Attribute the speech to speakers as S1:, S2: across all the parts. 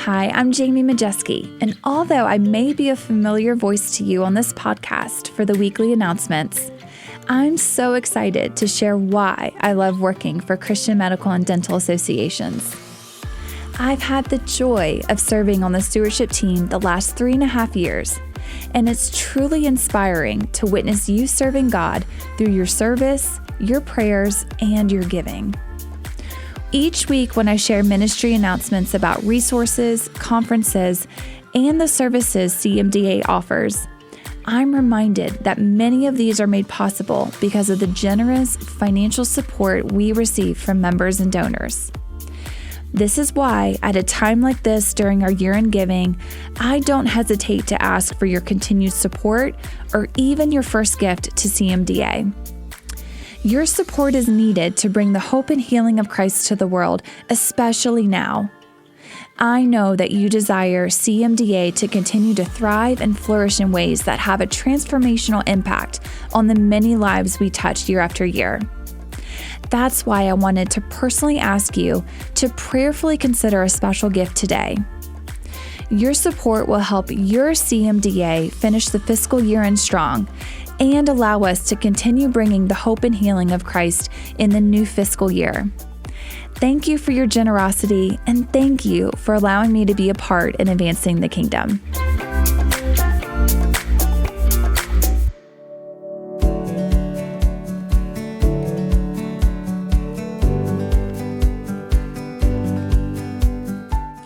S1: Hi, I'm Jamie Majeski, and although I may be a familiar voice to you on this podcast for the weekly announcements, I'm so excited to share why I love working for Christian medical and dental associations. I've had the joy of serving on the stewardship team the last 3.5 years, and it's truly inspiring to witness you serving God through your service, your prayers, and your giving. Each week when I share ministry announcements about resources, conferences, and the services CMDA offers, I'm reminded that many of these are made possible because of the generous financial support we receive from members and donors. This is why, at a time like this during our year-end giving, I don't hesitate to ask for your continued support or even your first gift to CMDA. Your support is needed to bring the hope and healing of Christ to the world, especially now. I know that you desire CMDA to continue to thrive and flourish in ways that have a transformational impact on the many lives we touch year after year. That's why I wanted to personally ask you to prayerfully consider a special gift today. Your support will help your CMDA finish the fiscal year end strong and allow us to continue bringing the hope and healing of Christ in the new fiscal year. Thank you for your generosity, and thank you for allowing me to be a part in advancing the kingdom.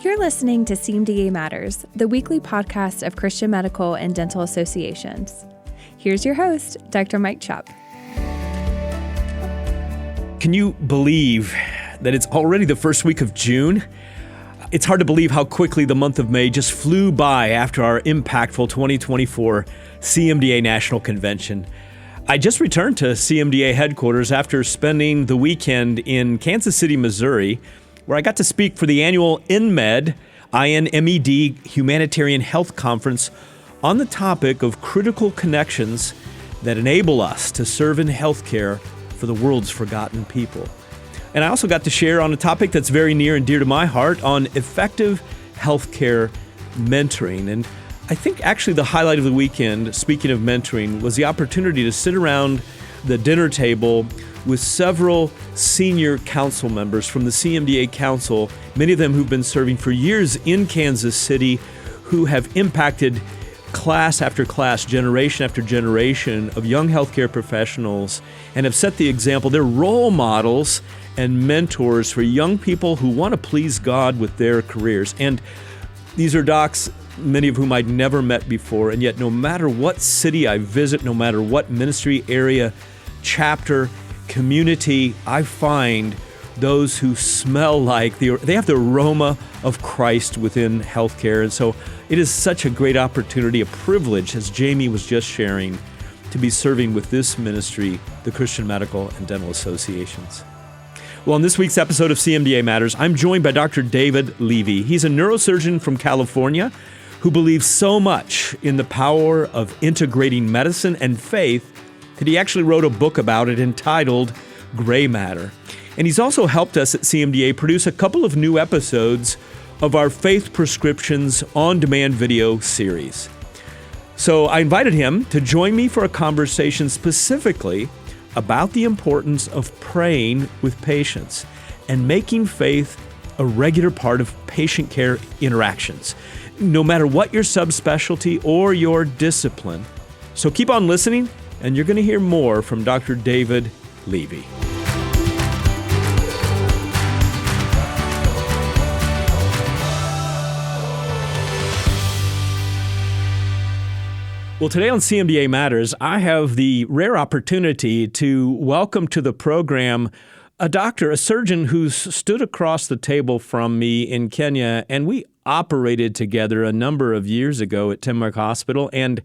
S1: You're listening to CMDA Matters, the weekly podcast of Christian medical and dental associations. Here's your host, Dr. Mike Chupp.
S2: Can you believe that it's already the first week of June? It's hard to believe how quickly the month of May just flew by after our impactful 2024 CMDA National Convention. I just returned to CMDA headquarters after spending the weekend in Kansas City, Missouri, where I got to speak for the annual INMED Humanitarian Health Conference on the topic of critical connections that enable us to serve in healthcare for the world's forgotten people. And I also got to share on a topic that's very near and dear to my heart on effective healthcare mentoring. And I think actually the highlight of the weekend, speaking of mentoring, was the opportunity to sit around the dinner table with several senior council members from the CMDA Council, many of them who've been serving for years in Kansas City, who have impacted class after class, generation after generation of young healthcare professionals, and have set the example. They're role models and mentors for young people who want to please God with their careers. And these are docs, many of whom I'd never met before, and yet no matter what city I visit, no matter what ministry area, chapter, community, I find those who smell like, they have the aroma of Christ within healthcare. And so it is such a great opportunity, a privilege, as Jamie was just sharing, to be serving with this ministry, the Christian Medical and Dental Associations. Well, in this week's episode of CMDA Matters, I'm joined by Dr. David Levy. He's a neurosurgeon from California who believes so much in the power of integrating medicine and faith that he actually wrote a book about it entitled Gray Matter. And he's also helped us at CMDA produce a couple of new episodes of our Faith Prescriptions on-demand video series. So I invited him to join me for a conversation specifically about the importance of praying with patients and making faith a regular part of patient care interactions, no matter what your subspecialty or your discipline. So keep on listening, and you're going to hear more from Dr. David Levy. Well, today on CMDA Matters, I have the rare opportunity to welcome to the program a doctor, a surgeon who's stood across the table from me in Kenya, and we operated together a number of years ago at Timmark Hospital, and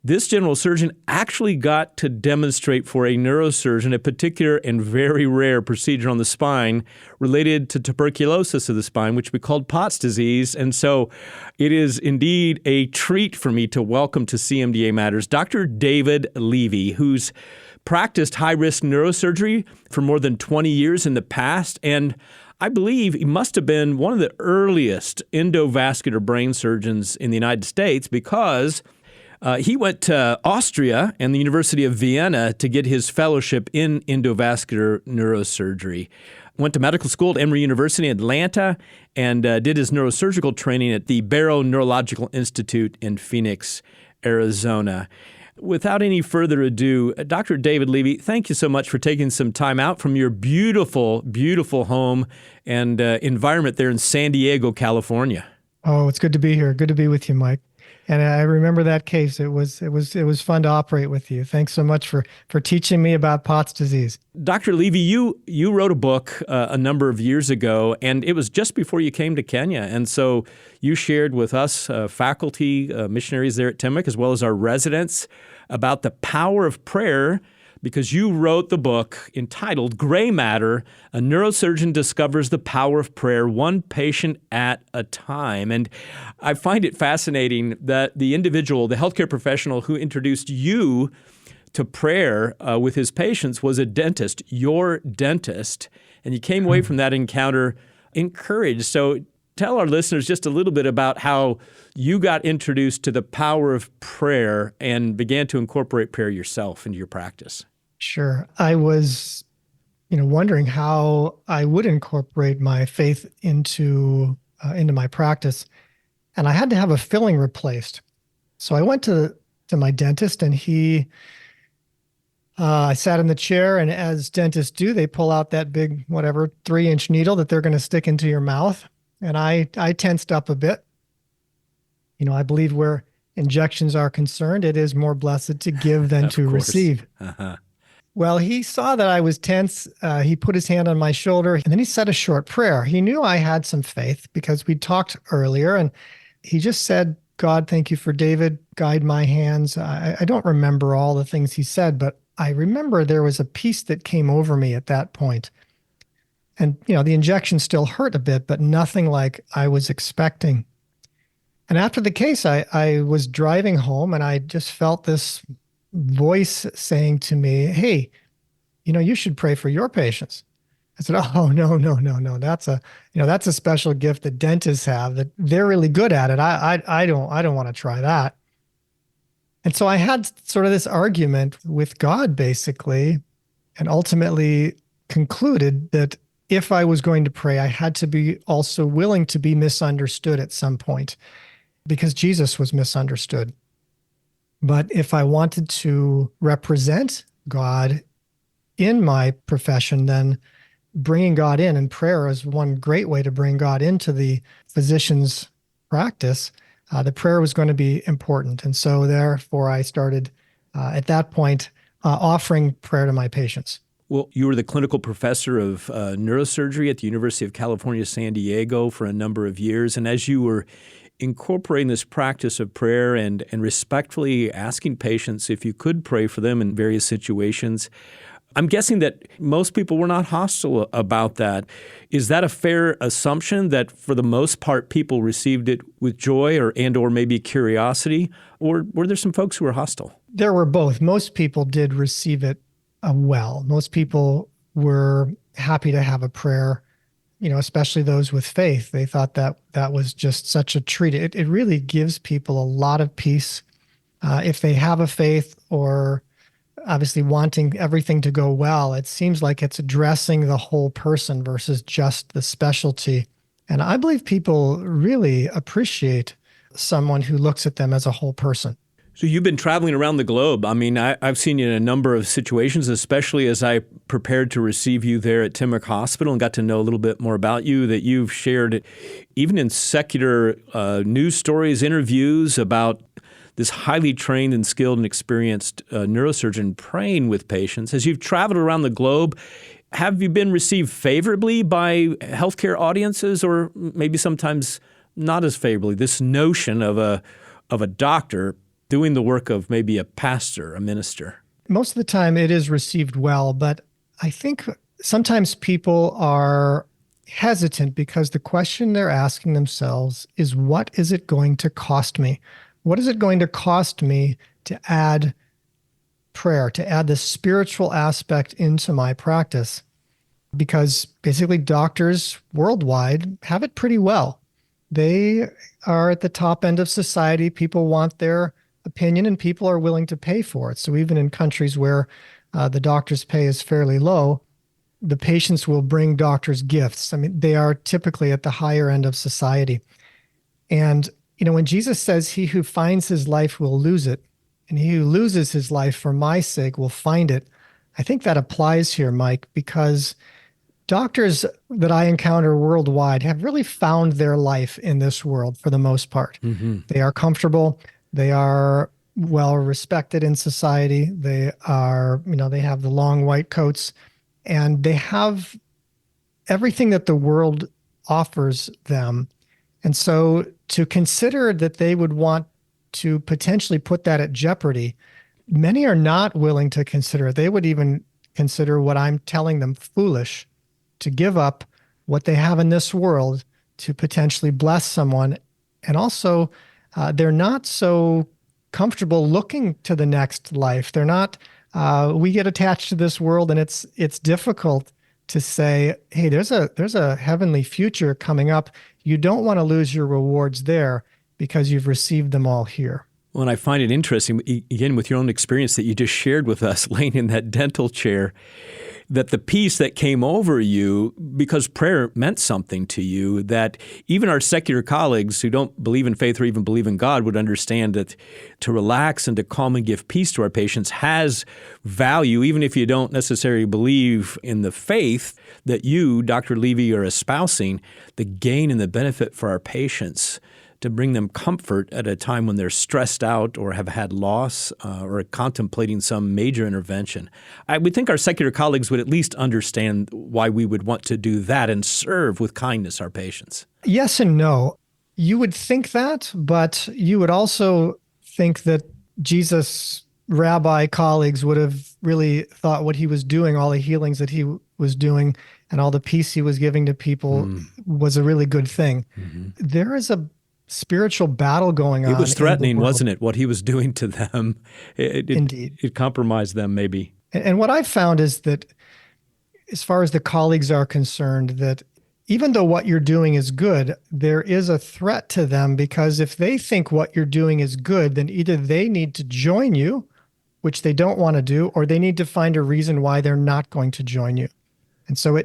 S2: this general surgeon actually got to demonstrate for a neurosurgeon a particular and very rare procedure on the spine related to tuberculosis of the spine, which we called Pott's disease. And so it is indeed a treat for me to welcome to CMDA Matters Dr. David Levy, who's practiced high-risk neurosurgery for more than 20 years in the past. And I believe he must have been one of the earliest endovascular brain surgeons in the United States because he went to Austria and the University of Vienna to get his fellowship in endovascular neurosurgery. Went to medical school at Emory University in Atlanta and did his neurosurgical training at the Barrow Neurological Institute in Phoenix, Arizona. Without any further ado, Dr. David Levy, thank you so much for taking some time out from your beautiful, beautiful home and environment there in San Diego, California.
S3: Oh, it's good to be here. Good to be with you, Mike. And I remember that case. It was fun to operate with you. Thanks so much for teaching me about Pott's disease.
S2: Dr. Levy, you wrote a book a number of years ago, and it was just before you came to Kenya. And so you shared with us faculty, missionaries there at Timuc, as well as our residents, about the power of prayer, because you wrote the book entitled Gray Matter, A Neurosurgeon Discovers the Power of Prayer, One Patient at a Time. And I find it fascinating that the individual, the healthcare professional who introduced you to prayer with his patients was a dentist, your dentist, and you came away from that encounter encouraged. So tell our listeners just a little bit about how you got introduced to the power of prayer and began to incorporate prayer yourself into your practice.
S3: Sure. I was, wondering how I would incorporate my faith into my practice, and I had to have a filling replaced. So I went to my dentist, and I sat in the chair, and as dentists do, they pull out that big, 3-inch needle that they're going to stick into your mouth. And I tensed up a bit. I believe where injections are concerned, it is more blessed to give than to receive. Uh-huh. Well, he saw that I was tense. He put his hand on my shoulder, and then he said a short prayer. He knew I had some faith because we talked earlier, and he just said, God, thank you for David. Guide my hands. I don't remember all the things he said, but I remember there was a peace that came over me at that point. And, the injection still hurt a bit, but nothing like I was expecting. And after the case, I was driving home, and I just felt this voice saying to me, hey, you should pray for your patients. I said, oh, no. That's a special gift that dentists have, that they're really good at it. I don't want to try that. And so I had sort of this argument with God, basically, and ultimately concluded that if I was going to pray, I had to be also willing to be misunderstood at some point, because Jesus was misunderstood. But if I wanted to represent God in my profession, then bringing God in, and prayer is one great way to bring God into the physician's practice, the prayer was going to be important. And so therefore I started at that point offering prayer to my patients.
S2: Well, you were the clinical professor of neurosurgery at the University of California, San Diego for a number of years. And as you were incorporating this practice of prayer and respectfully asking patients if you could pray for them in various situations, I'm guessing that most people were not hostile about that. Is that a fair assumption that for the most part people received it with joy or maybe curiosity? Or were there some folks who were hostile?
S3: There were both. Most people did receive it well. Most people were happy to have a prayer, especially those with faith. They thought that was just such a treat. It really gives people a lot of peace if they have a faith, or obviously wanting everything to go well. It seems like it's addressing the whole person versus just the specialty. And I believe people really appreciate someone who looks at them as a whole person.
S2: So you've been traveling around the globe. I mean, I've seen you in a number of situations, especially as I prepared to receive you there at Timuc Hospital and got to know a little bit more about you, that you've shared even in secular news stories, interviews about this highly trained and skilled and experienced neurosurgeon praying with patients. As you've traveled around the globe, have you been received favorably by healthcare audiences, or maybe sometimes not as favorably? This notion of a doctor doing the work of maybe a pastor, a minister.
S3: Most of the time it is received well, but I think sometimes people are hesitant because the question they're asking themselves is, what is it going to cost me? What is it going to cost me to add prayer, to add the spiritual aspect into my practice? because basically doctors worldwide have it pretty well. They are at the top end of society. People want their opinion and people are willing to pay for it. So even in countries where the doctor's pay is fairly low, the patients will bring doctors gifts. I mean, they are typically at the higher end of society. And, when Jesus says, he who finds his life will lose it, and he who loses his life for my sake will find it, I think that applies here, Mike, because doctors that I encounter worldwide have really found their life in this world for the most part. Mm-hmm. They are comfortable. They are well respected in society. They are, they have the long white coats, and they have everything that the world offers them. And so to consider that they would want to potentially put that at jeopardy, many are not willing to consider it. They would even consider what I'm telling them foolish, to give up what they have in this world to potentially bless someone. And also, they're not so comfortable looking to the next life. They're not, we get attached to this world, and it's difficult to say, hey, there's a heavenly future coming up. You don't want to lose your rewards there because you've received them all here.
S2: Well, and I find it interesting, again, with your own experience that you just shared with us, laying in that dental chair, that the peace that came over you because prayer meant something to you, that even our secular colleagues who don't believe in faith or even believe in God would understand that to relax and to calm and give peace to our patients has value, even if you don't necessarily believe in the faith that you, Dr. Levy, are espousing, the gain and the benefit for our patients, to bring them comfort at a time when they're stressed out or have had loss or contemplating some major intervention. I would think our secular colleagues would at least understand why we would want to do that and serve with kindness our patients.
S3: Yes and no. You would think that, but you would also think that Jesus' rabbi colleagues would have really thought what he was doing, all the healings that he was doing and all the peace he was giving to people was a really good thing. Mm-hmm. There is a spiritual battle going on.
S2: It was threatening, wasn't it, what he was doing to them?
S3: Indeed.
S2: It compromised them maybe.
S3: And what I've found is that as far as the colleagues are concerned, that even though what you're doing is good, there is a threat to them, because if they think what you're doing is good, then either they need to join you, which they don't want to do, or they need to find a reason why they're not going to join you. And so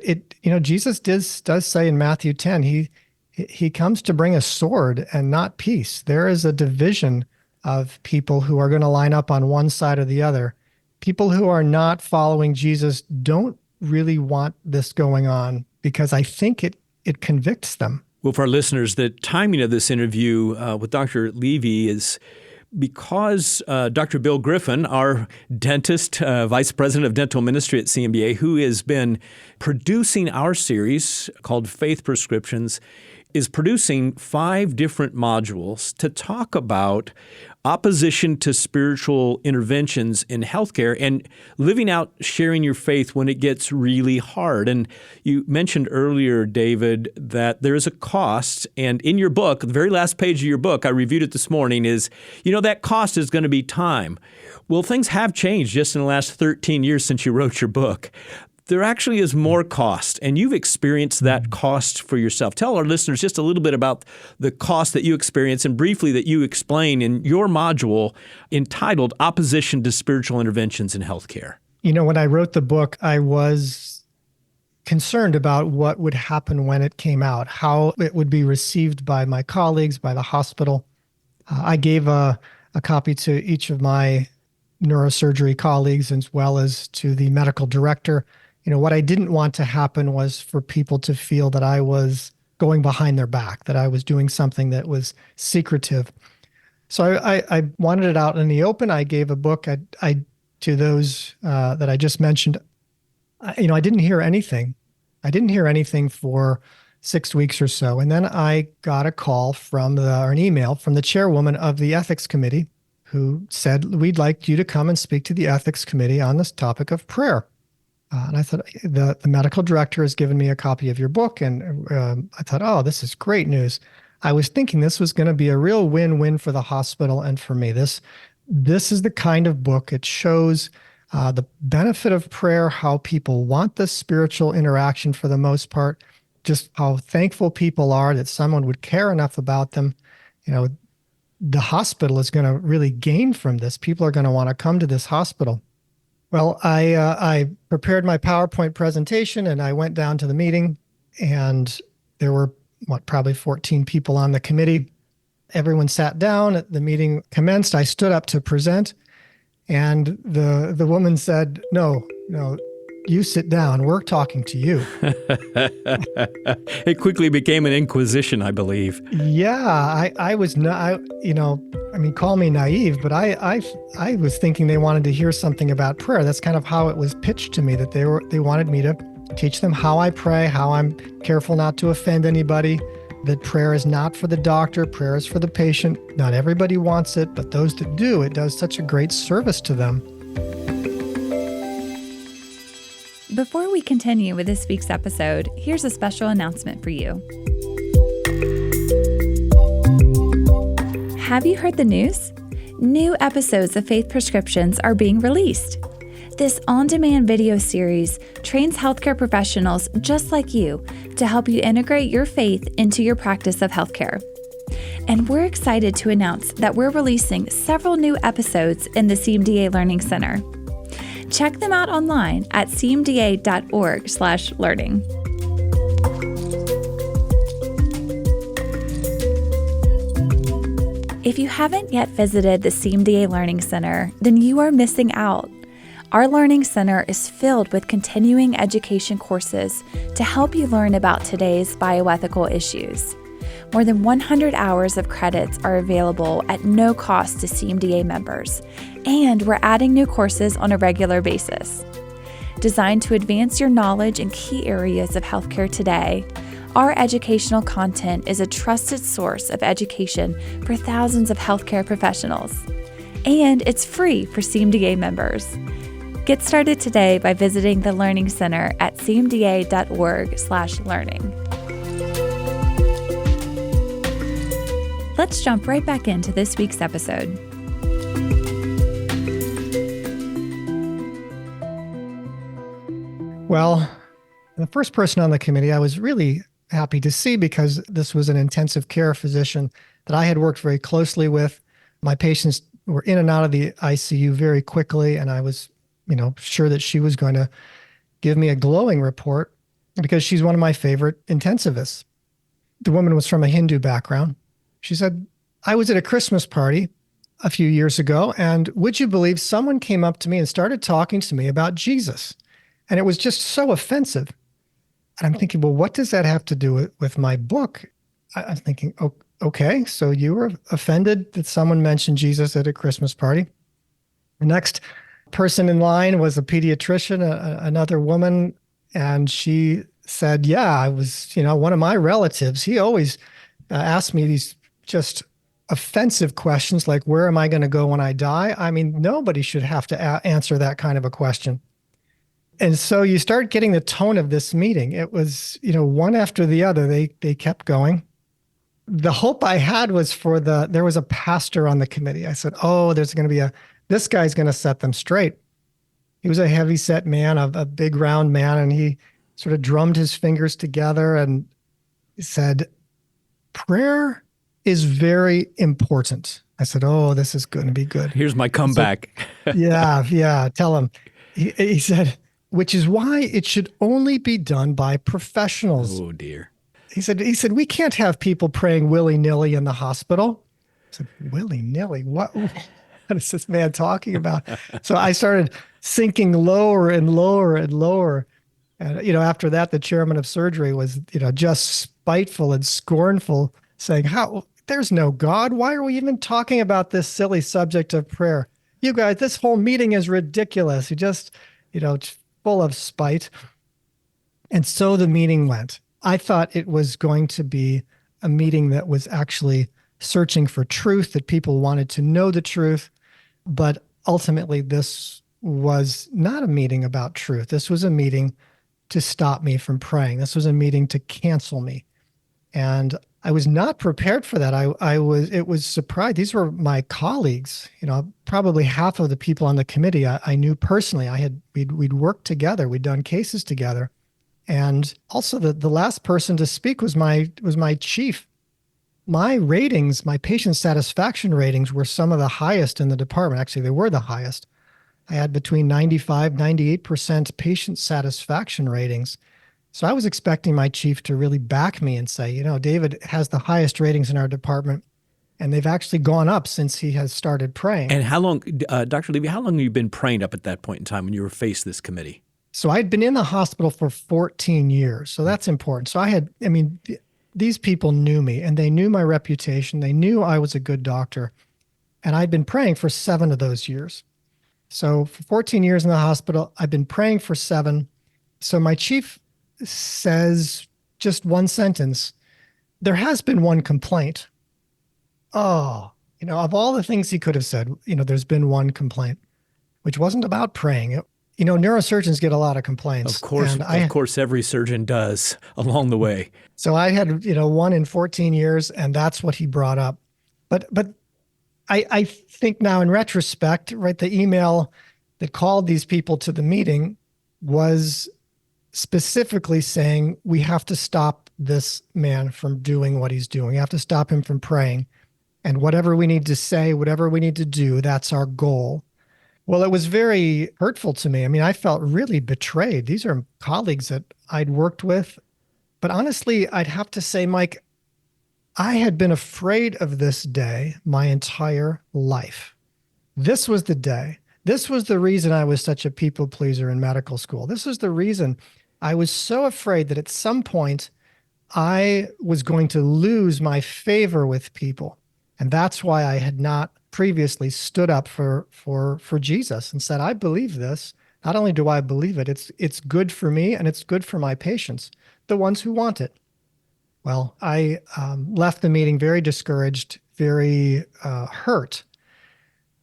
S3: Jesus does say in Matthew 10, he comes to bring a sword and not peace. There is a division of people who are going to line up on one side or the other. People who are not following Jesus don't really want this going on, because I think it convicts them.
S2: Well, for our listeners, the timing of this interview with Dr. Levy is because Dr. Bill Griffin, our dentist, vice president of dental ministry at CMDA, who has been producing our series called Faith Prescriptions, is producing 5 different modules to talk about opposition to spiritual interventions in healthcare and living out sharing your faith when it gets really hard. And you mentioned earlier, David, that there is a cost. And in your book, the very last page of your book, I reviewed it this morning, is, that cost is going to be time. Well, things have changed just in the last 13 years since you wrote your book. There actually is more cost, and you've experienced that cost for yourself. Tell our listeners just a little bit about the cost that you experience, and briefly that you explain in your module entitled Opposition to Spiritual Interventions in Healthcare.
S3: When I wrote the book, I was concerned about what would happen when it came out, how it would be received by my colleagues, by the hospital. I gave a copy to each of my neurosurgery colleagues as well as to the medical director. What I didn't want to happen was for people to feel that I was going behind their back, that I was doing something that was secretive. So I wanted it out in the open. I gave a book to those that I just mentioned. I didn't hear anything. I didn't hear anything for 6 weeks or so. And then I got a call or an email from the chairwoman of the ethics committee, who said, we'd like you to come and speak to the ethics committee on this topic of prayer. And I thought, the medical director has given me a copy of your book. And I thought, oh, this is great news. I was thinking this was going to be a real win-win for the hospital and for me. This is the kind of book. It shows the benefit of prayer, how people want the spiritual interaction for the most part, just how thankful people are that someone would care enough about them. The hospital is going to really gain from this. People are going to want to come to this hospital. Well, I prepared my PowerPoint presentation and I went down to the meeting, and there were, probably 14 people on the committee. Everyone sat down. The meeting commenced. I stood up to present, and the woman said, no, you sit down. We're talking to you.
S2: It quickly became an inquisition, I believe.
S3: Yeah, I was not, call me naive, but I was thinking they wanted to hear something about prayer. That's kind of how it was pitched to me, that they wanted me to teach them how I pray, how I'm careful not to offend anybody, that prayer is not for the doctor, prayer is for the patient. Not everybody wants it, but those that do, it does such a great service to them.
S1: Before we continue with this week's episode, here's a special announcement for you. Have you heard the news? New episodes of Faith Prescriptions are being released. This on-demand video series trains healthcare professionals just like you to help you integrate your faith into your practice of healthcare. And we're excited to announce that we're releasing several new episodes in the CMDA Learning Center. Check them out online at cmda.org/learning. If you haven't yet visited the CMDA Learning Center, then you are missing out. Our Learning Center is filled with continuing education courses to help you learn about today's bioethical issues. More than 100 hours of credits are available at no cost to CMDA members, and we're adding new courses on a regular basis. Designed to advance your knowledge in key areas of healthcare today, our educational content is a trusted source of education for thousands of healthcare professionals. And it's free for CMDA members. Get started today by visiting the Learning Center at cmda.org/learning. Let's jump right back into this week's episode.
S3: Well, the first person on the committee I was really happy to see, because this was an intensive care physician that I had worked very closely with. My patients were in and out of the ICU very quickly, and I was, sure that she was going to give me a glowing report because she's one of my favorite intensivists. The woman was from a Hindu background. She said, I was at a Christmas party a few years ago, and would you believe someone came up to me and started talking to me about Jesus? And it was just so offensive. And I'm thinking, well, what does that have to do with my book? I'm thinking, okay, so you were offended that someone mentioned Jesus at a Christmas party. The next person in line was a pediatrician, another woman, and she said, yeah, I was, one of my relatives, he always asked me these just offensive questions like, where am I going to go when I die? I mean, nobody should have to answer that kind of a question. And so you start getting the tone of this meeting. It was, one after the other, they kept going. The hope I had was there was a pastor on the committee. I said, there's going to be this guy's going to set them straight. He was a heavy-set man, a big round man, and he sort of drummed his fingers together and said, prayer is very important. I said, this is going to be good.
S2: Here's my comeback.
S3: So, yeah, tell him. He said, which is why it should only be done by professionals.
S2: Oh, dear.
S3: He said, we can't have people praying willy-nilly in the hospital. I said, willy-nilly? What is this man talking about? So I started sinking lower and lower and lower. And, after that, the chairman of surgery was, just spiteful and scornful, saying, there's no God. Why are we even talking about this silly subject of prayer? You guys, this whole meeting is ridiculous. You just, full of spite. And so the meeting went. I thought it was going to be a meeting that was actually searching for truth, that people wanted to know the truth. But ultimately, this was not a meeting about truth. This was a meeting to stop me from praying. This was a meeting to cancel me. And I was not prepared for that. It was surprised. These were my colleagues, probably half of the people on the committee I knew personally. We'd worked together. We'd done cases together. And also the last person to speak was my chief. My ratings, my patient satisfaction ratings were some of the highest in the department. Actually, they were the highest. I had between 95, 98% patient satisfaction ratings. So I was expecting my chief to really back me and say, David has the highest ratings in our department, and they've actually gone up since he has started praying.
S2: And how long, Dr. Levy, how long have you been praying up at that point in time when you were faced this committee?
S3: So I'd been in the hospital for 14 years. So that's important. So these people knew me, and they knew my reputation. They knew I was a good doctor. And I'd been praying for 7 of those years. So for 14 years in the hospital, I've been praying for 7. So my chief says just one sentence, there has been one complaint. Oh, of all the things he could have said, there's been one complaint, which wasn't about praying. Neurosurgeons get a lot of complaints.
S2: Of course, every surgeon does along the way.
S3: So I had, 1 in 14 years, and that's what he brought up. But I think now in retrospect, right, the email that called these people to the meeting was specifically saying, we have to stop this man from doing what he's doing. We have to stop him from praying. And whatever we need to say, whatever we need to do, that's our goal. Well, it was very hurtful to me. I felt really betrayed. These are colleagues that I'd worked with. But honestly, I'd have to say, Mike, I had been afraid of this day my entire life. This was the day. This was the reason I was such a people pleaser in medical school. This was the reason I was so afraid that at some point I was going to lose my favor with people. And that's why I had not previously stood up for Jesus and said, I believe this. Not only do I believe it, it's good for me and it's good for my patients, the ones who want it. Well, I left the meeting very discouraged, very hurt.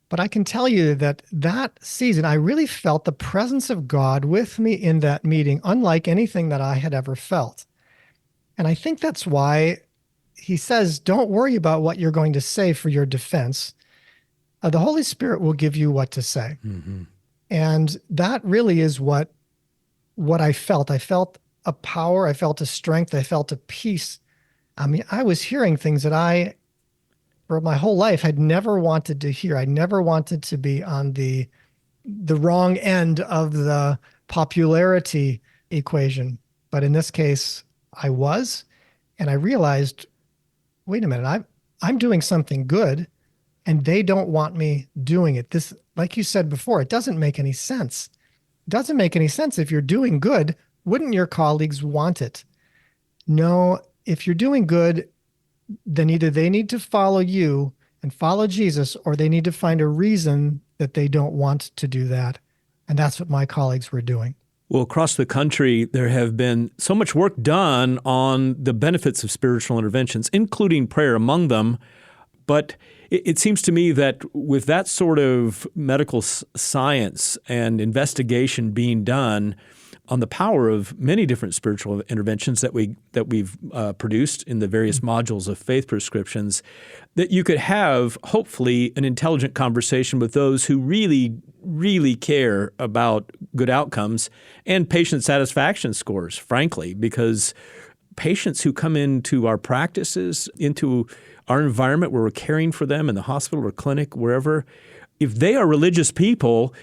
S3: But I can tell you that season, I really felt the presence of God with me in that meeting, unlike anything that I had ever felt. And I think that's why he says, don't worry about what you're going to say for your defense. The Holy Spirit will give you what to say. Mm-hmm. And that really is what I felt. I felt a power. I felt a strength. I felt a peace. I was hearing things that for my whole life, I'd never wanted to hear. I never wanted to be on the wrong end of the popularity equation. But in this case, I was, and I realized, wait a minute, I'm doing something good, and they don't want me doing it. This, like you said before, it doesn't make any sense. It doesn't make any sense. If you're doing good, wouldn't your colleagues want it? No, if you're doing good, then either they need to follow you and follow Jesus, or they need to find a reason that they don't want to do that. And that's what my colleagues were doing.
S2: Well, across the country, there have been so much work done on the benefits of spiritual interventions, including prayer among them. But it seems to me that with that sort of medical science and investigation being done on the power of many different spiritual interventions that we've produced in the various modules of faith prescriptions, that you could have, hopefully, an intelligent conversation with those who really, really care about good outcomes and patient satisfaction scores, frankly, because patients who come into our practices, into our environment where we're caring for them in the hospital or clinic, wherever, if they are religious people,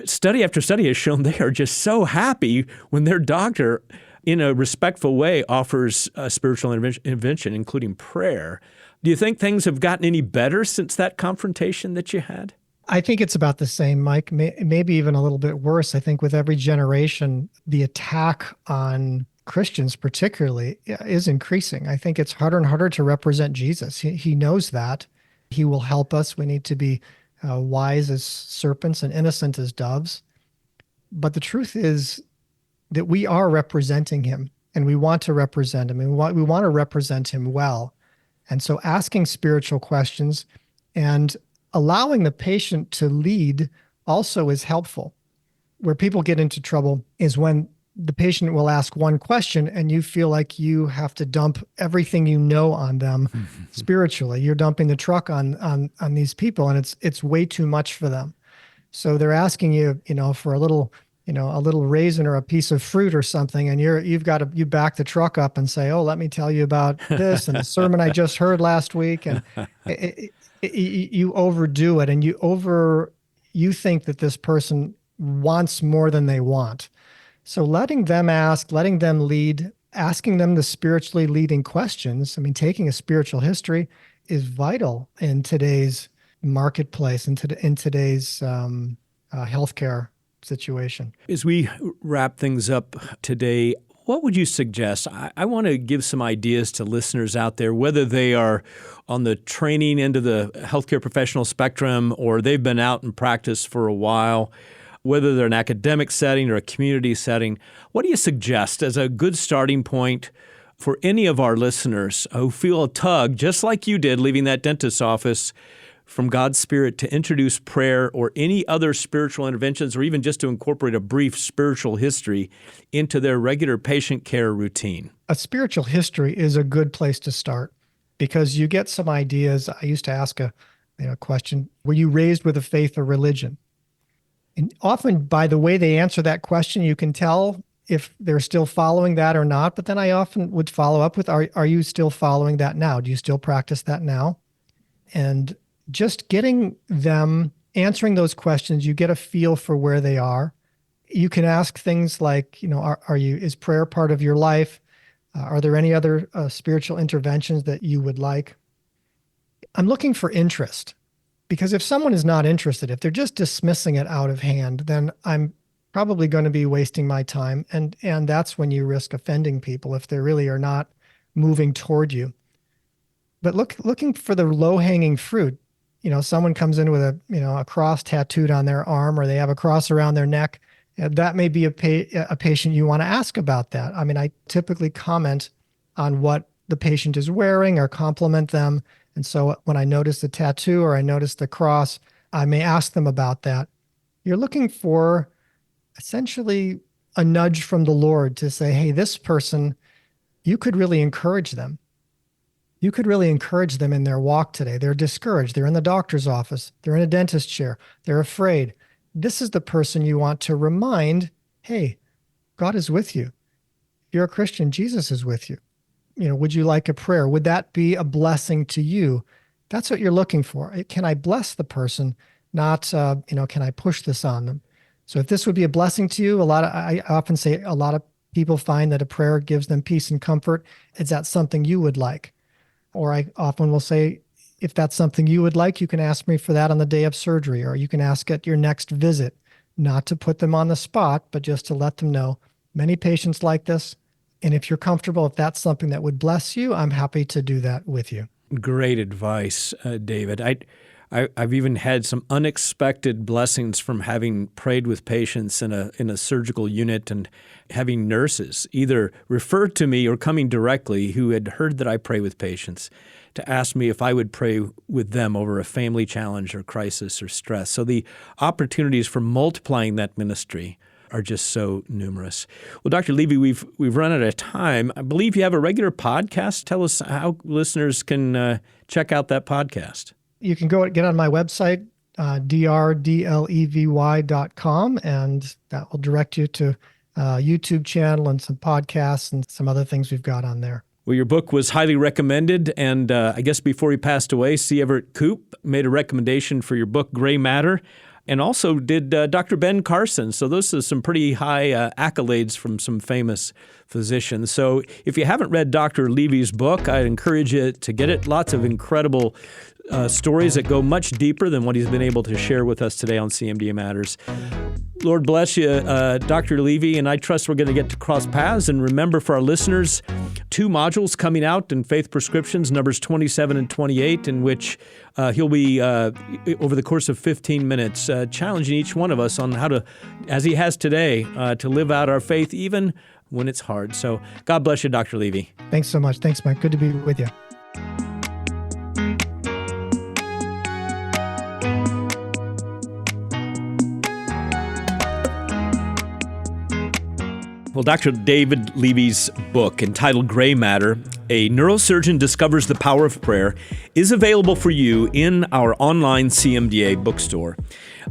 S2: study after study has shown they are just so happy when their doctor, in a respectful way, offers a spiritual intervention, including prayer. Do you think things have gotten any better since that confrontation that you had?
S3: I think it's about the same, Mike, maybe even a little bit worse. I think with every generation, the attack on Christians particularly is increasing. I think it's harder and harder to represent Jesus. He knows that. He will help us. We need to be wise as serpents and innocent as doves. But the truth is that we are representing him, and we want to represent him, and we want to represent him well. And so asking spiritual questions and allowing the patient to lead also is helpful. Where people get into trouble is when the patient will ask one question and you feel like you have to dump everything you know on them spiritually. You're dumping the truck on these people, and it's way too much for them. So they're asking you, for a little raisin or a piece of fruit or something, and you back the truck up and say, "Oh, let me tell you about this and the sermon I just heard last week," and you overdo it, and you think that this person wants more than they want. So letting them ask, letting them lead, asking them the spiritually leading questions. I mean, taking a spiritual history is vital in today's marketplace, in today's healthcare situation.
S2: As we wrap things up today, what would you suggest? I want to give some ideas to listeners out there, whether they are on the training end of the healthcare professional spectrum or they've been out in practice for a while, whether they're an academic setting or a community setting. What do you suggest as a good starting point for any of our listeners who feel a tug, just like you did leaving that dentist's office, from God's Spirit to introduce prayer or any other spiritual interventions, or even just to incorporate a brief spiritual history into their regular patient care routine?
S3: A spiritual history is a good place to start because you get some ideas. I used to ask a question, were you raised with a faith or religion? And often by the way they answer that question, you can tell if they're still following that or not. But then I often would follow up with, are you still following that now? Do you still practice that now? And just getting them answering those questions, you get a feel for where they are. You can ask things like, is prayer part of your life? Are there any other spiritual interventions that you would like? I'm looking for interest. Because if someone is not interested, if they're just dismissing it out of hand, then I'm probably going to be wasting my time. And that's when you risk offending people if they really are not moving toward you. But looking for the low-hanging fruit. Someone comes in with a cross tattooed on their arm, or they have a cross around their neck. That may be a patient you want to ask about that. I mean, I typically comment on what the patient is wearing or compliment them. And so when I notice the tattoo or I notice the cross, I may ask them about that. You're looking for essentially a nudge from the Lord to say, hey, this person, you could really encourage them. You could really encourage them in their walk today. They're discouraged. They're in the doctor's office. They're in a dentist chair. They're afraid. This is the person you want to remind, hey, God is with you. If you're a Christian, Jesus is with you. Would you like a prayer? Would that be a blessing to you? That's what you're looking for. Can I bless the person? Not, can I push this on them? So if this would be a blessing to you, I often say a lot of people find that a prayer gives them peace and comfort. Is that something you would like? Or I often will say, if that's something you would like, you can ask me for that on the day of surgery, or you can ask at your next visit, not to put them on the spot, but just to let them know. Many patients like this. And if you're comfortable, if that's something that would bless you, I'm happy to do that with you.
S2: Great advice, David. I've even had some unexpected blessings from having prayed with patients in a surgical unit and having nurses either refer to me or coming directly who had heard that I pray with patients to ask me if I would pray with them over a family challenge or crisis or stress. So the opportunities for multiplying that ministry are just so numerous. Well, Dr. Levy, we've run out of time. I believe you have a regular podcast. Tell us how listeners can check out that podcast.
S3: You can get on my website, drdlevy.com, and that will direct you to a YouTube channel and some podcasts and some other things we've got on there.
S2: Well, your book was highly recommended, and I guess before he passed away, C. Everett Koop made a recommendation for your book, Gray Matter, and also did Dr. Ben Carson. So those are some pretty high accolades from some famous physicians. So if you haven't read Dr. Levy's book, I'd encourage you to get it. Lots of incredible stories that go much deeper than what he's been able to share with us today on CMDA Matters. Lord bless you, Dr. Levy, and I trust we're going to get to cross paths. And remember, for our listeners, 2 modules coming out in Faith Prescriptions, numbers 27 and 28, in which he'll be, over the course of 15 minutes, challenging each one of us on how to, as he has today, to live out our faith even when it's hard. So God bless you, Dr. Levy.
S3: Thanks so much. Thanks, Mike. Good to be with you.
S2: Well, Dr. David Levy's book entitled Gray Matter, A Neurosurgeon Discovers the Power of Prayer, is available for you in our online CMDA bookstore.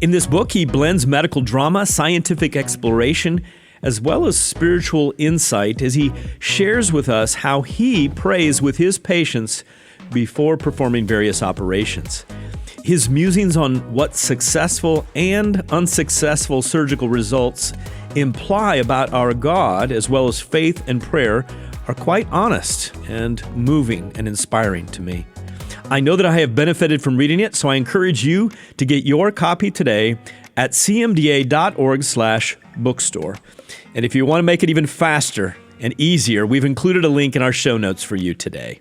S2: In this book, he blends medical drama, scientific exploration, as well as spiritual insight as he shares with us how he prays with his patients before performing various operations. His musings on what successful and unsuccessful surgical results imply about our God, as well as faith and prayer, are quite honest and moving and inspiring to me. I know that I have benefited from reading it, so I encourage you to get your copy today at cmda.org/bookstore. And if you want to make it even faster and easier, we've included a link in our show notes for you today.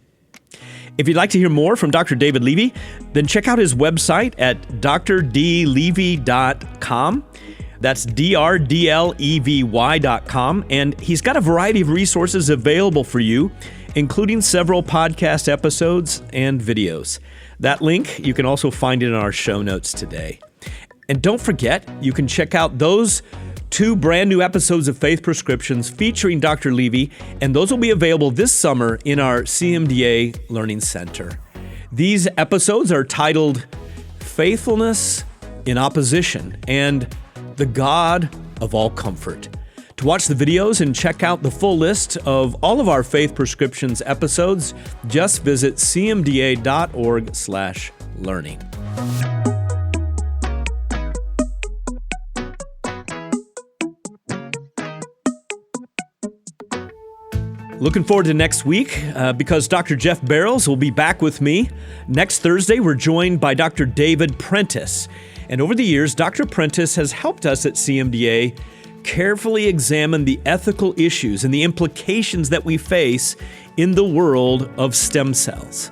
S2: If you'd like to hear more from Dr. David Levy, then check out his website at drdlevy.com. That's drdlevy.com. And he's got a variety of resources available for you, including several podcast episodes and videos. That link, you can also find it in our show notes today. And don't forget, you can check out those 2 brand new episodes of Faith Prescriptions featuring Dr. Levy, and those will be available this summer in our CMDA Learning Center. These episodes are titled Faithfulness in Opposition and The God of All Comfort. To watch the videos and check out the full list of all of our Faith Prescriptions episodes, just visit cmda.org/learning. Looking forward to next week because Dr. Jeff Barrows will be back with me. Next Thursday, we're joined by Dr. David Prentice. And over the years, Dr. Prentice has helped us at CMDA carefully examine the ethical issues and the implications that we face in the world of stem cells.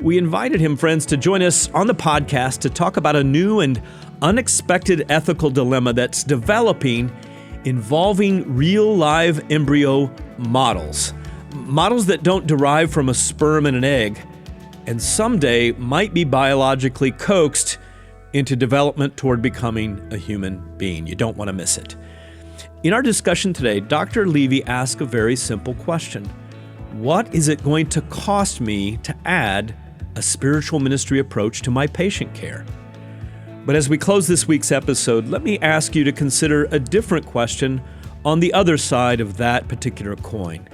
S2: We invited him, friends, to join us on the podcast to talk about a new and unexpected ethical dilemma that's developing involving real live embryo models that don't derive from a sperm and an egg, and someday might be biologically coaxed into development toward becoming a human being. You don't want to miss it. In our discussion today, Dr. Levy asked a very simple question. What is it going to cost me to add a spiritual ministry approach to my patient care? But as we close this week's episode, let me ask you to consider a different question on the other side of that particular coin.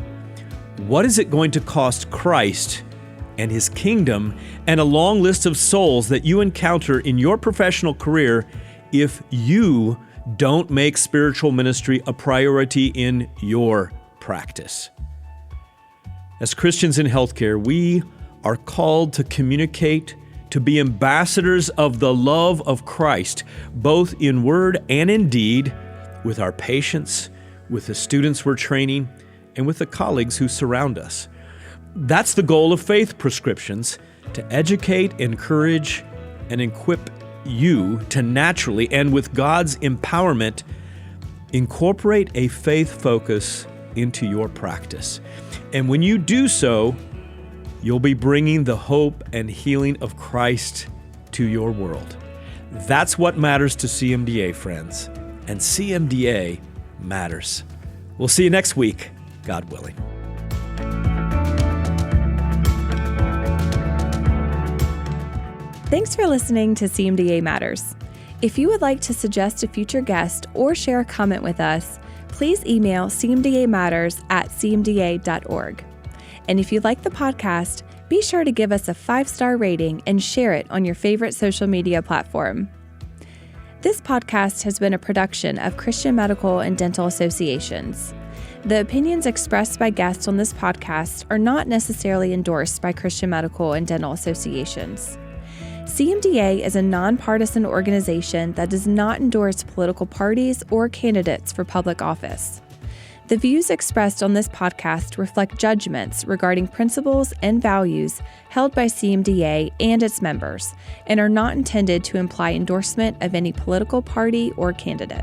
S2: What is it going to cost Christ and His kingdom and a long list of souls that you encounter in your professional career if you don't make spiritual ministry a priority in your practice? As Christians in healthcare, we are called to communicate, to be ambassadors of the love of Christ, both in word and in deed, with our patients, with the students we're training, and with the colleagues who surround us. That's the goal of Faith Prescriptions, to educate, encourage, and equip you to naturally, and with God's empowerment, incorporate a faith focus into your practice. And when you do so, you'll be bringing the hope and healing of Christ to your world. That's what matters to CMDA, friends. And CMDA matters. We'll see you next week, God willing.
S1: Thanks for listening to CMDA Matters. If you would like to suggest a future guest or share a comment with us, please email cmdamatters@cmda.org. And if you like the podcast, be sure to give us a 5-star rating and share it on your favorite social media platform. This podcast has been a production of Christian Medical and Dental Associations. The opinions expressed by guests on this podcast are not necessarily endorsed by Christian Medical and Dental Associations. CMDA is a nonpartisan organization that does not endorse political parties or candidates for public office. The views expressed on this podcast reflect judgments regarding principles and values held by CMDA and its members, and are not intended to imply endorsement of any political party or candidate.